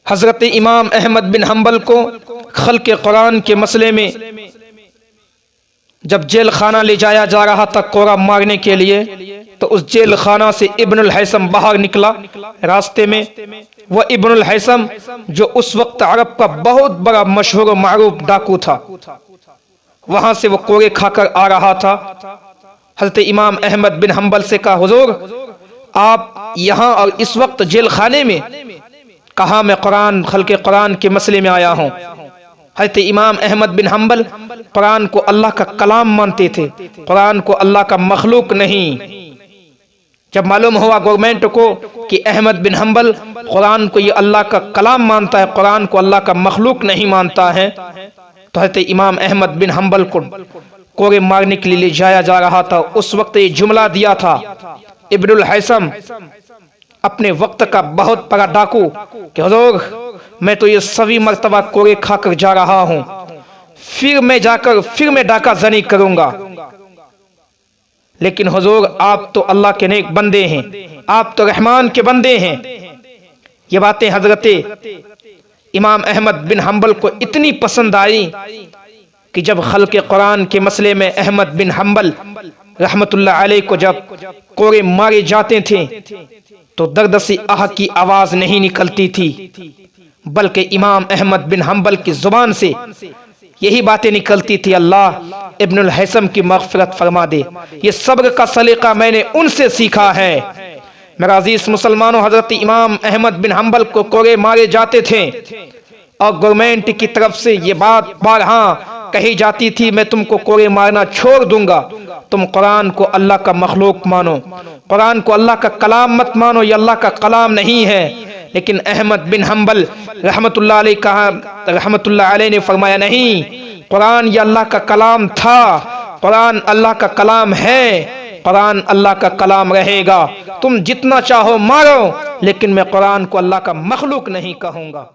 हज़रत इमाम अहमद बिन हम्बल को खल्क़े कुरान के मसले में जब जेल खाना ले जाया जा रहा था कोरा मारने के लिए, तो उस जेल खाना से इब्नुल हैसम बाहर निकला। रास्ते में वह इब्नुल हैसम जो उस वक्त अरब का बहुत बड़ा मशहूर और मारूफ डाकू था, वहां से वो कोरे खाकर आ रहा था। हज़रत इमाम अहमद बिन हम्बल से कहा, हुजूर आप यहाँ और इस वक्त जेल खाने में? कहा, मैं कुरान खल्क़े कुरान के मसले में आया हूँ। हज़रत इमाम अहमद बिन हम्बल कुरान को अल्लाह का कलाम मानते थे, कुरान को अल्लाह का मखलूक नहीं। जब मालूम हुआ गवर्नमेंट को कि अहमद बिन हम्बल कुरान को ये अल्लाह का कलाम मानता है, कुरान को अल्लाह का मखलूक नहीं मानता है, तो हज़रत इमाम अहमद बिन हम्बल को कोरे मारने के लिए ले जाया जा रहा था। उस वक्त ये जुमला दिया था इब्नुल हैसम, अपने वक्त का बहुत बड़ा डाकू, कि हुजूर मैं तो ये सभी मर्तबा कोरे खाकर जा रहा हूं, फिर मैं डाका जनी करूंगा। लेकिन हुजूर आप तो अल्लाह के नेक बंदे हैं, आप तो रहमान के बंदे हैं। ये बातें हजरत इमाम अहमद बिन हम्बल को इतनी पसंद आई कि जब खल्क़े कुरान के मसले में अहमद बिन हम्बल रहमतुल्लाह अलैह को जब कोरे मारे जाते थे, तो दर्द से आह की आवाज नहीं निकलती थी, बल्कि इमाम अहमद बिन हम्बल की जुबान से यही बातें निकलती थी, अल्लाह इब्नुल हैसम की मग़फ़िरत फरमा दे। ये सब्र का सलीका मैंने उनसे सीखा है। मेरा अजीज मुसलमानों, हजरत इमाम अहमद बिन हम्बल को कोरे मारे जाते थे और गवर्नमेंट की तरफ से ये बात बारहा कही जाती थी, मैं तुमको कोरे मारना छोड़ दूंगा, तुम कुरान को अल्लाह का मखलूक मानो, कुरान को अल्लाह का कलाम मत मानो, ये अल्लाह का कलाम नहीं है। लेकिन अहमद बिन हम्बल रहमतुल्लाह अलैह ने फरमाया, नहीं, कुरान ये अल्लाह का कलाम था, कुरान अल्लाह का कलाम है, कुरान अल्लाह का कलाम रहेगा। तुम जितना चाहो मारो, लेकिन मैं कुरान को अल्लाह का मखलूक नहीं कहूंगा।